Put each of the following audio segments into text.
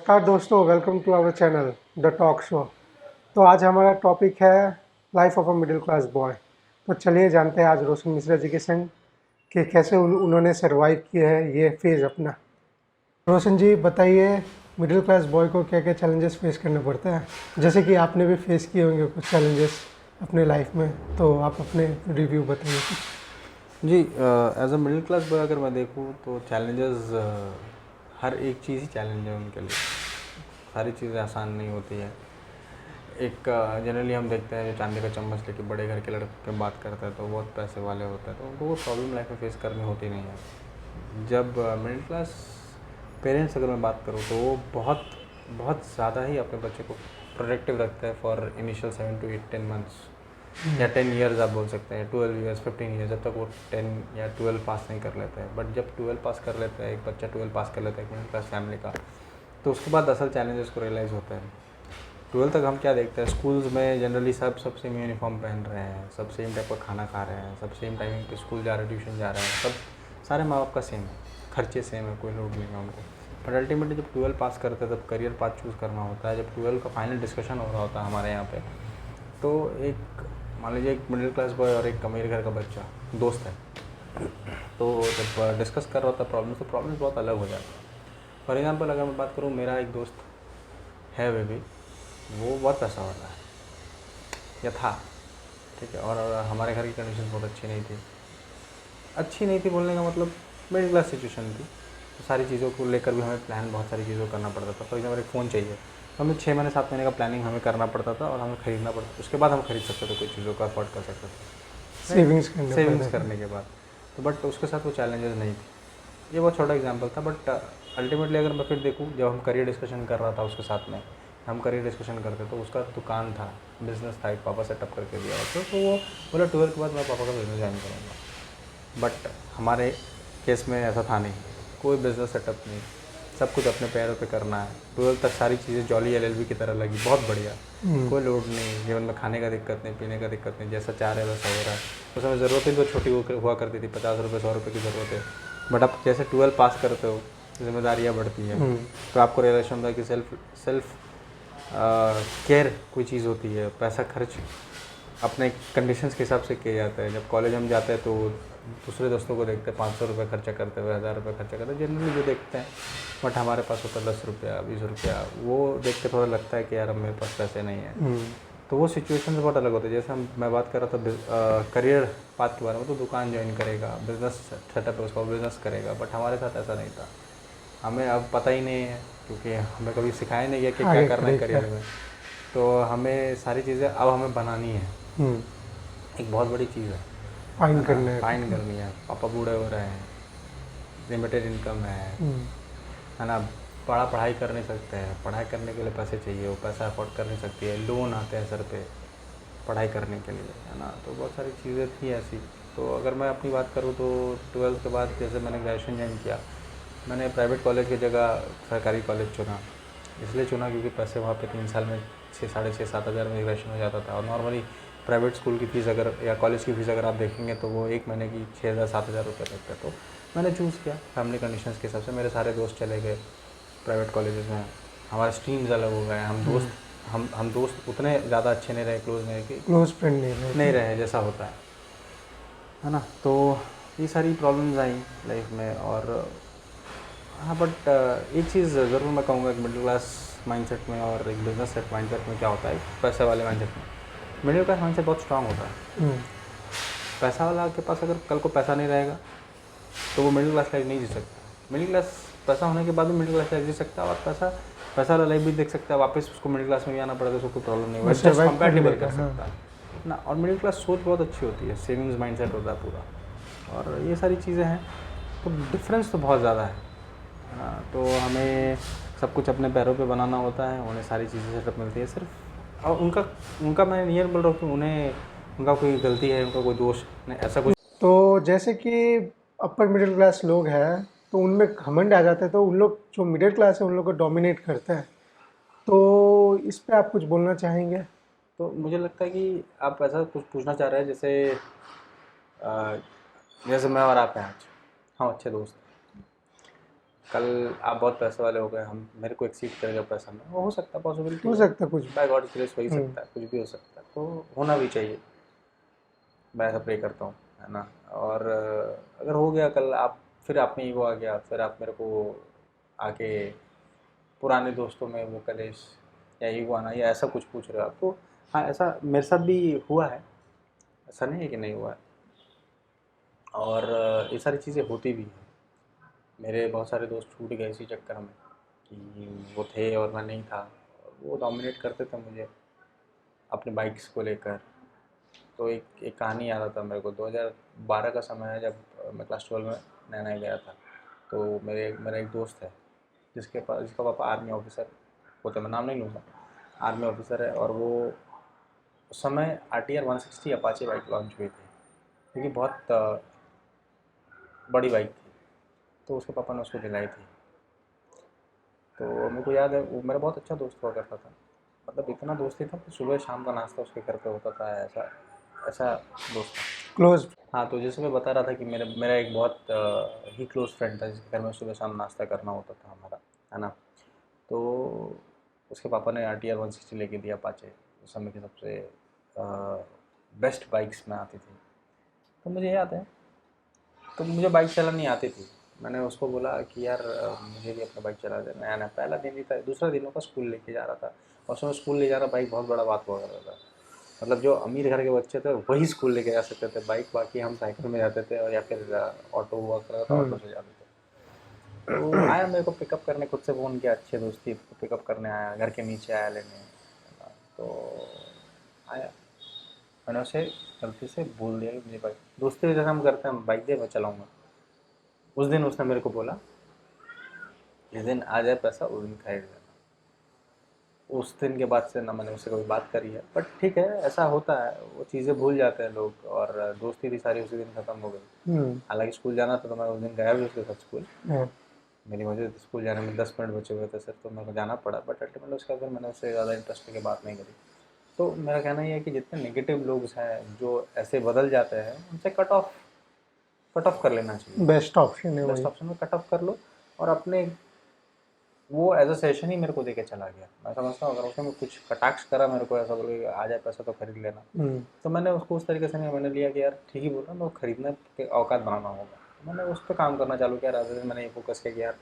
नमस्कार दोस्तों, welcome to our channel the talk show. तो आज हमारा टॉपिक है life of a middle class boy. तो चलिए जानते हैं आज रोशन मिश्रा जी के संग कि कैसे उन्होंने सरवाइव किया है ये फेज़ अपना। रोशन जी बताइए, मिडिल क्लास बॉय को क्या क्या चैलेंजेस फेस करने पड़ते हैं? जैसे कि आपने भी फेस किए होंगे कुछ चैलेंजेस अपने लाइफ में, तो आप अपने रिव्यू बताइए कुछ। जी, as a middle class boy अगर मैं देखूँ तो चैलेंजेस हर एक चीज़ ही चैलेंज है उनके लिए। सारी चीज़ें आसान नहीं होती है। एक जनरली हम देखते हैं जो चांदी का चम्मच लेके बड़े घर के लड़के के बात करते हैं तो बहुत पैसे वाले होते हैं, तो उनको वो प्रॉब्लम लाइफ में फेस करनी होती नहीं है। जब मिडिल क्लास पेरेंट्स अगर मैं बात करूँ तो वो बहुत बहुत ज़्यादा ही अपने बच्चे को प्रोटेक्टिव रखते हैं फॉर इनिशियल 7 to 10 मंथ्स या 10 ईयर्स आप बोल सकते हैं, 12 ईयर्स 15 ईयर्स, जब तक वो 10 या 12 पास नहीं कर लेते हैं। बट जब 12 पास कर लेता है एक बच्चा, 12 पास कर लेता है एक मिडिल क्लास फैमिली का, तो उसके बाद असल चैलेंजेस को रियलाइज़ होते हैं। 12 तक हम क्या देखते हैं, स्कूल्स में जनरली सब सेम यूनिफॉर्म पहन रहे हैं, सब सेम टाइप का खाना खा रहे हैं, सब सेम टाइमिंग पे स्कूल जा रहे हैं, ट्यूशन जा रहे हैं, सब सारे माँ बाप का सेम है, खर्चे सेम है, कोई लोड नहीं है उनको। बट अल्टीमेटली जब 12 पास करते हैं तब करियर पाथ चूज़ करना होता है। जब 12 का फाइनल डिस्कशन हो रहा होता है हमारे यहाँ पे, तो एक मान लीजिए एक मिडिल क्लास बॉय और एक अमीर घर का बच्चा दोस्त है, तो जब डिस्कस कर रहा होता है प्रॉब्लम्स, तो प्रॉब्लम्स बहुत अलग हो जाती है। फॉर एग्जांपल अगर मैं बात करूँ, मेरा एक दोस्त है, वे भी वो बहुत पैसा वाला है या था, ठीक है, और हमारे घर की कंडीशन बहुत अच्छी नहीं थी बोलने का मतलब मिडिल क्लास सिचुएशन थी। तो सारी चीज़ों को लेकर भी हमें प्लान बहुत सारी चीज़ों को करना पड़ता था। फॉर एग्जाम्पल एक फ़ोन चाहिए तो हमें 6 महीने 7 महीने का प्लानिंग हमें करना पड़ता था और हमें ख़रीदना पड़ता था, उसके बाद हम खरीद सकते थे, कोई चीज़ों को अफोर्ड कर सकते थे सेविंग्स करने के बाद। तो बट उसके साथ वो चैलेंजेस नहीं थी। ये बहुत छोटा एग्जाम्पल था, बट अल्टीमेटली अगर मैं फिर देखूँ, जब हम करियर डिस्कशन कर रहा था उसके साथ में, हम करियर डिस्कशन करते तो उसका दुकान था, बिज़नेस था, एक पापा सेटअप करके दिया होता, तो वो बोला 12 के बाद मैं पापा का बिज़नेस ज्वाइन करूँगा। बट हमारे केस में ऐसा था नहीं, कोई बिज़नेस सेटअप नहीं, सब कुछ अपने पैरों पे करना है। 12 तक सारी चीज़ें जॉली एलएलबी की तरह लगी, बहुत बढ़िया, कोई लोड नहीं, जीवन में खाने का दिक्कत नहीं, पीने का दिक्कत नहीं, जैसा चाह रहे वैसा हो रहा है। उस समय ज़रूरतें तो छोटी हुआ करती थी, 50 रुपये 100 रुपये की ज़रूरतें। बट अब जैसे 12 पास करते हो, जिम्मेदारियाँ बढ़ती हैं, तो आपको रियलाइजेशन होता है कि सेल्फ केयर कोई चीज़ होती है। पैसा खर्च अपने कंडीशंस के हिसाब से किया जाता है। जब कॉलेज हम जाते हैं तो दूसरे दोस्तों को देखते हैं 500 रुपये खर्चा करते हुए, 1000 रुपये खर्चा करते हैं, जनरली जो देखते हैं। बट हमारे पास होता है 10 रुपया 20 रुपया, वो देख के थोड़ा लगता है कि यार अब मेरे पास पैसे नहीं है। तो वो सिचुएशन बहुत अलग होती है। जैसे मैं बात कर रहा था करियर पाथ के बारे में, तो दुकान ज्वाइन करेगा, बिज़नेस सेटअप है उसका, बिज़नेस करेगा। बट हमारे साथ ऐसा नहीं था, हमें अब पता ही नहीं है, क्योंकि हमें कभी सिखाया नहीं गया कि क्या करना है करियर में। तो हमें सारी चीज़ें अब हमें बनानी है। एक बहुत बड़ी चीज़ है, फाइन करनी है। पापा बूढ़े हो रहे हैं, लिमिटेड इनकम है ना, पढ़ाई कर नहीं सकते हैं, पढ़ाई करने के लिए पैसे चाहिए, वो पैसा अफोर्ड कर नहीं सकती है, लोन आते हैं सर पे पढ़ाई करने के लिए, है ना। तो बहुत सारी चीज़ें थी ऐसी। तो अगर मैं अपनी बात करूँ तो 12 के बाद जैसे मैंने ग्रेजुएशन ज्वाइन किया, मैंने प्राइवेट कॉलेज की जगह सरकारी कॉलेज चुना। इसलिए चुना क्योंकि पैसे वहाँ पे 3 साल में 6-7 हज़ार में ग्रेजुएशन हो जाता था। और नॉर्मली प्राइवेट स्कूल की फ़ीस अगर या कॉलेज की फ़ीस अगर आप देखेंगे तो वो एक महीने की 6,000-7,000 रुपये लगता है। तो मैंने चूज़ किया फैमिली कंडीशंस के हिसाब से। मेरे सारे दोस्त चले गए प्राइवेट कॉलेजेस में, हमारे स्ट्रीम्स अलग हो गए, हम दोस्त उतने ज़्यादा अच्छे नहीं रहे, क्लोज नहीं रहे, क्लोज फ्रेंड नहीं रहे जैसा होता है ना। तो ये सारी प्रॉब्लम्स आई लाइफ में। और हाँ, बट एक चीज़ ज़रूर मैं कहूँगा कि मिडिल क्लास माइंडसेट में और एक बिजनेस सेट माइंडसेट में क्या होता है, पैसे वाले माइंडसेट में मिडिल क्लास माइंडसेट बहुत स्ट्रांग होता है। पैसा वाला के पास अगर कल को पैसा नहीं रहेगा तो वो मिडिल क्लास लाइफ नहीं जी सकता। मिडिल क्लास पैसा होने के बाद भी मिडिल क्लास लाइफ जी सकता है, और पैसा वाला लाइफ भी देख सकता है, वापस उसको मिडिल क्लास में भी आना पड़ेगा, उसको कोई प्रॉब्लम नहीं, जस्ट कंपैटिबल कर सकता है ना। और मिडिल क्लास सोच बहुत अच्छी होती है, सेविंग्स माइंडसेट होता है पूरा, और ये सारी चीज़ें हैं। तो डिफरेंस तो बहुत ज़्यादा है ना। तो हमें सब कुछ अपने पैरों पे बनाना होता है, उन्हें सारी चीज़ें सेटअप मिलती है सिर्फ। और उनका मैं ये बोल रहा हूँ कि उनका कोई गलती है, उनका कोई दोष नहीं, ऐसा कुछ। तो जैसे कि अपर मिडिल क्लास लोग हैं तो उनमें घमंड आ जाता है, तो उन लोग जो मिडिल क्लास है उन लोग को डोमिनेट करते हैं। तो इस पे आप कुछ बोलना चाहेंगे? तो मुझे लगता है कि आप ऐसा कुछ पूछना चाह रहे हैं, जैसे मैं और आप हैं आज, हम अच्छे दोस्त हैं, कल आप बहुत पैसे वाले हो गए, हम मेरे को एक्सीड करेगा पैसा में, वो हो सकता है, पॉसिबिलिटी हो है, सकता है कुछ भी। बाय गॉड ग्रेस हो ही हम्म, सकता है, कुछ भी हो सकता है, तो होना भी चाहिए। मैं ऐसा प्रे करता हूँ, है ना। और अगर हो गया कल, आप फिर आप में ईगो आ गया, फिर आप मेरे को आके पुराने दोस्तों में वो कलेश या ईगो आना या ऐसा कुछ पूछ रहे हो आप, तो हाँ, ऐसा मेरे साथ भी हुआ है, ऐसा नहीं है कि नहीं हुआ है। और ये सारी चीज़ें होती भी हैं। मेरे बहुत सारे दोस्त छूट गए इसी चक्कर में कि वो थे और मैं नहीं था, और वो डोमिनेट करते थे मुझे अपने बाइक्स को लेकर। तो एक एक कहानी याद आता है मेरे को, 2012 का समय है, जब मैं क्लास 12 में नया नया गया था। तो मेरा एक दोस्त है जिसका पापा आर्मी ऑफिसर होते, मैं नाम नहीं लूँगा, आर्मी ऑफिसर है। और वो उस समय RTR 160 अपाचे बाइक लॉन्च हुई थी, क्योंकि बहुत बड़ी बाइक थी, तो उसके पापा ने उसको दिलाई थी। तो मेरे को याद है, वो मेरा बहुत अच्छा दोस्त हुआ करता था, मतलब इतना दोस्ती था कि सुबह शाम का नाश्ता उसके घर पे होता था, ऐसा ऐसा दोस्त था। क्लोज। हाँ, तो जैसे मैं बता रहा था कि मेरा एक बहुत ही क्लोज फ्रेंड था, जिसके घर में सुबह शाम नाश्ता करना होता था हमारा, है ना। तो उसके पापा ने RTR 160 लेके दिया, अपाचे उस समय की सबसे बेस्ट बाइक्स में आती थी। तो मुझे याद है, तो मुझे बाइक चलानी आती थी। मैंने उसको बोला कि यार मुझे भी अपना बाइक चला दे, नया नया पहला दिन ही था, दूसरा दिन होगा, स्कूल लेके जा रहा था। और उसमें स्कूल ले जाना बाइक बहुत बड़ा बात हुआ करता था, मतलब जो अमीर घर के बच्चे थे वही स्कूल लेके जा सकते थे बाइक, बाकी हम साइकिल में जाते थे, और या फिर ऑटो हुआ करता था, ऑटो हम्म। से जाते थे। तो आया मेरे को पिकअप करने, खुद से फ़ोन किया, अच्छे दोस्ती पिकअप करने आया, घर के नीचे आया लेने। तो आया, मैंने उसे गलती से बोल दिया कि मुझे बाइक, दोस्ती जैसे हम करते हैं, बाइक दे मैं चलाऊँगा। उस दिन उसने मेरे को बोला, जिस दिन आ जाए पैसा उस दिन खरीद लेना। उस दिन के बाद से ना मैंने उससे कभी बात करी है, बट ठीक है, ऐसा होता है, वो चीज़ें भूल जाते हैं लोग, और दोस्ती भी सारी उसी दिन ख़त्म हो गई। हम्म। हालांकि स्कूल जाना था, तो मैं उस दिन गया भी उसके साथ स्कूल। हाँ। मेरी वजह से स्कूल जाने में 10 मिनट बचे हुए थे सिर्फ, तो मेरे को जाना पड़ा, बट अल्टीमेटली उसके बाद मैंने उससे ज़्यादा इंटरेस्ट लेके बात नहीं करी। तो मेरा कहना ये है कि जितने नेगेटिव लोग हैं जो ऐसे बदल जाते हैं, उनसे कट ऑफ कर लेना चाहिए। बेस्ट ऑप्शन है बेस्ट वही। ऑप्शन में कट ऑफ कर लो, और अपने, वो एज अ सेशन ही मेरे को देके चला गया। मैं समझता हूँ अगर उसने कुछ कटाक्ष करा मेरे को, ऐसा बोले आ जाए पैसा तो खरीद लेना, हम्म। तो मैंने उसको उस तरीके से नहीं, मैंने लिया कि यार ठीक ही बोल रहा है, मेरे को खरीदने के औकात बनाना होगा। तो मैंने उस पर काम करना चालू किया, रात दिन मैंने ये फोकस किया कि यार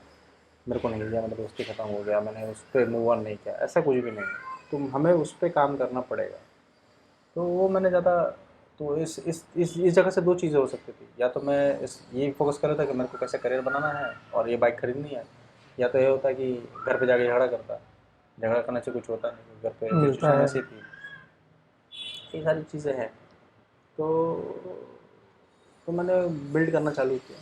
मेरे को नहीं लिया, मेरा दोस्ती खत्म हो गया, मैंने उस पर मूव ऑन नहीं किया, ऐसा कुछ भी नहीं है, तो हमें उस पर काम करना पड़ेगा। तो वो मैंने ज़्यादा, तो इस जगह से दो चीज़ें हो सकती थी, या तो मैं इस ये फोकस कर रहा था कि मेरे को कैसे करियर बनाना है और ये बाइक खरीदनी है, या तो ये होता कि घर पे जाके झगड़ा करता। झगड़ा करने से कुछ होता नहीं, घर पे मिलता सिचुएशन है। ऐसी थी। ये सारी चीज़ें हैं। तो मैंने बिल्ड करना चालू किया,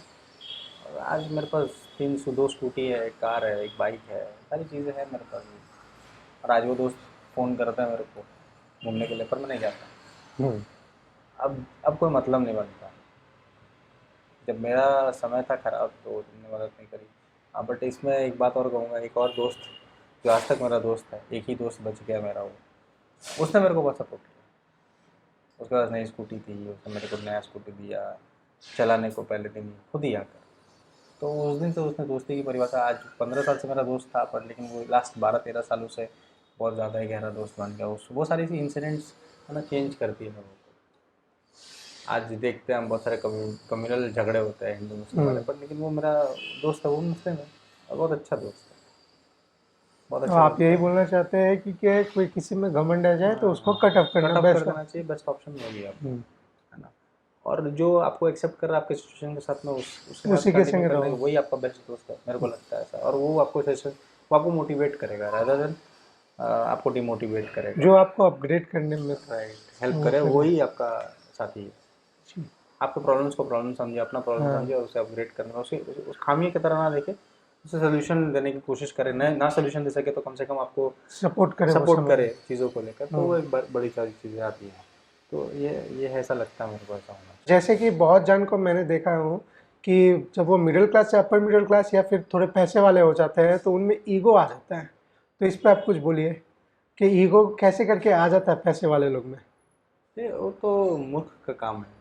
और आज मेरे पास 302 स्कूटी है, एक कार है, एक बाइक है, सारी चीज़ें हैं मेरे पास। और आज वो दोस्त फ़ोन करता है मेरे को घूमने के लिए, पर मैं नहीं जाता। हम्म। अब कोई मतलब नहीं बनता। जब मेरा समय था ख़राब तो तुमने मदद नहीं करी। हाँ, बट इसमें एक बात और कहूँगा, एक और दोस्त जो आज तक मेरा दोस्त है, एक ही दोस्त बच गया मेरा, वो उसने मेरे को बहुत सपोर्ट किया। उसके पास नई स्कूटी थी, उसने मेरे को नया स्कूटी दिया चलाने को, पहले दिन ही खुद ही आकर। तो उस दिन से उसने दोस्ती की परिभाषा, आज 15 साल से मेरा दोस्त था, पर लेकिन वो लास्ट 12-13 सालों से बहुत ज़्यादा ही गहरा दोस्त बन गया। वो सारी सी इंसिडेंट्स है ना, चेंज करती है लोगों को। आज देखते हैं हम बहुत सारे कम्युनल झगड़े होते हैं हिंदू मुस्लिम वाले, हम्म। पर लेकिन वो मेरा दोस्त है, वो मुस्लिम है, और बहुत अच्छा दोस्त है, बहुत तो अच्छा आप दोस्त यही है। बोलना चाहते हैं कि कोई किसी में घमंड आ जाए तो हाँ उसको हाँ, कट ऑफ करना कट ऑफ कर बेस्ट है। देना चाहिए, बेस्ट ऑप्शन वही है आपका, हम्म। है ना। और जो आपको एक्सेप्ट कर रहा है आपके सिचुएशन के साथ में, उसके साथ उसी के कंटिन्यू संग करने का, रहो। वही आपका बेस्ट दोस्त है, मेरे को लगता है ऐसा। और वो आपको सेशन, वो आपको मोटिवेट करेगा रादर देन आपको डिमोटिवेट करेगा। जो आपको अपग्रेड करने में राइट, हेल्प वो करे, करे। वही आपका साथी है। जी। आपके प्रॉब्लम्स को प्रॉब्लम समझे, अपना प्रॉब्लम हाँ। समझे, और उसे अपग्रेड करने में उस खामी की तरह ना देखे, उसे सोल्यूशन देने की कोशिश करे। ना सोल्यूशन दे सके तो कम से कम आपको सपोर्ट करे वो सपोर्ट समय करे में। चीज़ों को लेकर, तो वो हम्म। एक बड़ी सारी चीज़ें आती हैं। तो ये है, ऐसा लगता है मेरे को, ऐसा होना जैसे कि बहुत जन को मैंने देखा हूँ कि जब वो मिडिल क्लास से अपर मिडिल क्लास या फिर थोड़े पैसे वाले हो जाते हैं तो उनमें ईगो आ जाता है। तो इस पर आप कुछ बोलिए कि ईगो कैसे करके आ जाता है पैसे वाले लोग में। चाहिए। वो तो मूर्ख का काम है।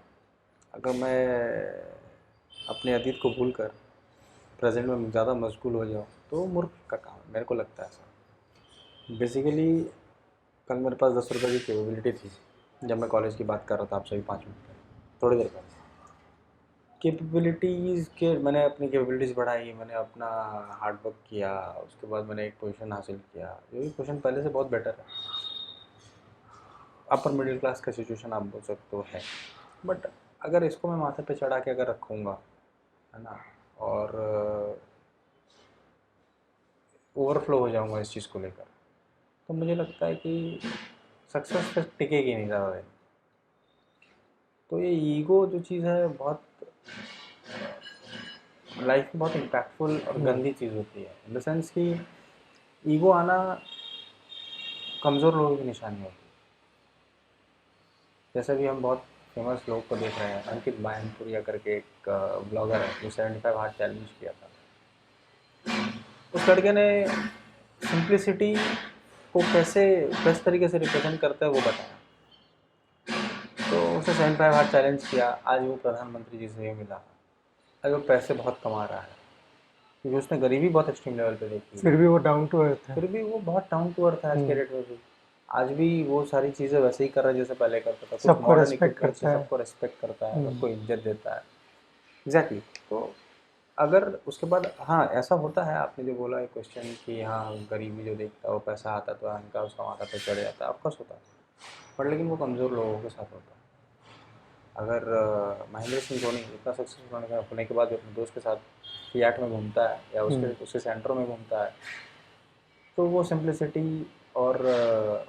अगर मैं अपने अतीत को भूल कर प्रेजेंट में ज़्यादा मशगूल हो जाओ तो मूर्ख का काम है, मेरे को लगता है ऐसा। बेसिकली कल मेरे पास 10 रुपये की कैपेबिलिटी थी, जब मैं कॉलेज की बात कर रहा था आपसे भी 5 मिनट पहले, थोड़ी देर पहले। कैपेबिलिटीज़ के मैंने अपनी कैपेबिलिटीज़ बढ़ाई, मैंने अपना हार्ड वर्क किया, उसके बाद मैंने एक पोजीशन हासिल किया, जो कि पोजीशन पहले से बहुत बेटर है। अपर मिडिल क्लास का सिचुएशन आप बोल सकते हो है, बट अगर इसको मैं माथे पे चढ़ा के अगर रखूँगा, है ना, और ओवरफ्लो हो जाऊँगा इस चीज़ को लेकर, तो मुझे लगता है कि सक्सेस तक टिकेगी नहीं ज़्यादा दिन। तो ये ईगो जो चीज़ है बहुत लाइफ में बहुत इम्पैक्टफुल और गंदी चीज़ होती है, इन द सेंस कि ईगो आना कमज़ोर लोगों की निशानी होती है। जैसे भी हम बहुत फेमस लोग को देख रहे हैं, अंकित बायनपुरिया करके एक ब्लॉगर है जो 75 हार्ड चैलेंज किया था। उस लड़के ने सिंप्लिसिटी को कैसे बेस्ट तरीके से रिप्रेजेंट करता है वो बताया। तो उसने 75 हार्ड चैलेंज किया, आज वो प्रधानमंत्री जी से मिला, आज वो पैसे बहुत कमा रहा है, क्योंकि उसने गरीबी बहुत एक्सट्रीम लेवल पे देखी। फिर भी वो डाउन टू अर्थ है। फिर भी वो बहुत डाउन टू अर्थ है आज के डेट में भी। आज भी वो सारी चीज़ें वैसे ही कर रहा है जैसे पहले करता था। कुछ सबको मॉडर्न रेस्पेक्ट इक्विपमेंट से करता है। सबको रेस्पेक्ट करता है, सबको इज्जत देता है। एग्जैक्टली। तो अगर उसके बाद हाँ ऐसा होता है, आपने जो बोला है क्वेश्चन कि हाँ गरीबी जो देखता है वो पैसा आता तो अहंकार उसका माथा पे चढ़ जाता है, ऑफकोर्स होता है, बट लेकिन वो कमज़ोर लोगों के साथ होता है। अगर महेंद्र सिंह धोनी इतना सक्सेसफुल होने के बाद अपने दोस्त के साथ फियाट में घूमता है या उसके सेंटर में घूमता है, तो वो सिंप्लिसिटी और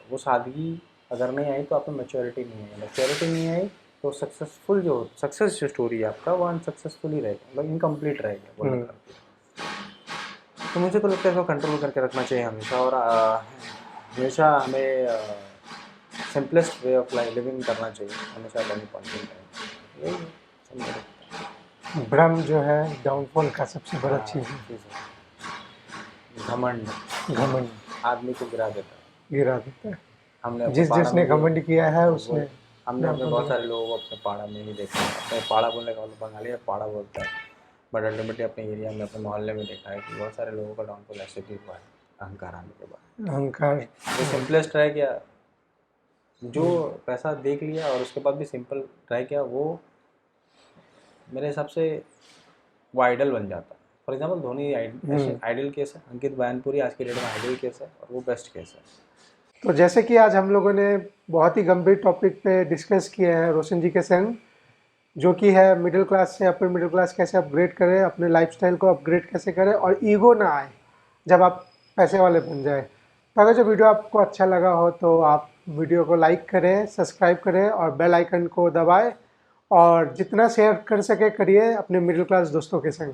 वो सादगी अगर नहीं आई तो आप में मैच्योरिटी नहीं आई। मैच्योरिटी नहीं आई तो सक्सेस जो स्टोरी है आपका वो अनसक्सेसफुल ही रहेगा, मतलब इनकम्प्लीट रहेगा बोलना करते। तो मुझे तो लगता है इसको कंट्रोल करके रखना चाहिए हमेशा, और हमेशा हमें simplest way of life living करना चाहिए हमेशा एनी पॉइंट इन टाइम। यही है, समझ रहे हैं। भ्रम जो है डाउनफॉल का सबसे बड़ा चीज़ है। चीज़ है घमंड घमंड आदमी को गिरा देता है। गिरा देता है। हमने अपने जिसने पाड़ा में घमंड किया है उसने हमने अपने बहुत सारे लोगों को अपने पाड़ा में ही देखा है। अपने पाड़ा बोलने का मतलब बंगाली है पाड़ा बोलता है, बट अल्टीमेटली अपने एरिया में अपने मोहल्ले में देखा है कि बहुत सारे लोगों का डाउनफॉल ऐसे भी हुआ है अहंकार आने के बाद। अहंकार जो सिंपलेस्ट रह गया, जो पैसा देख लिया और उसके बाद भी सिंपल रह गया, वो मेरे हिसाब से वो आइडल बन जाता है। For example Dhoni idol case है, अंकित बायनपुरी आज के डेट में आइडल केस है और वो बेस्ट केस है। तो जैसे कि आज हम लोगों ने बहुत ही गंभीर टॉपिक पे डिस्कस किए हैं रोशन जी के संग, जो कि है मिडिल क्लास से अपर मिडिल क्लास कैसे अपग्रेड करें, अपने लाइफस्टाइल को अपग्रेड कैसे करें और ईगो ना आए जब आप पैसे वाले बन जाए। तो अगर जो वीडियो आपको अच्छा लगा हो तो आप वीडियो को लाइक करें, सब्सक्राइब करें और बेल आइकन को दबाएं, और जितना शेयर कर सके करिए अपने मिडिल क्लास दोस्तों के संग।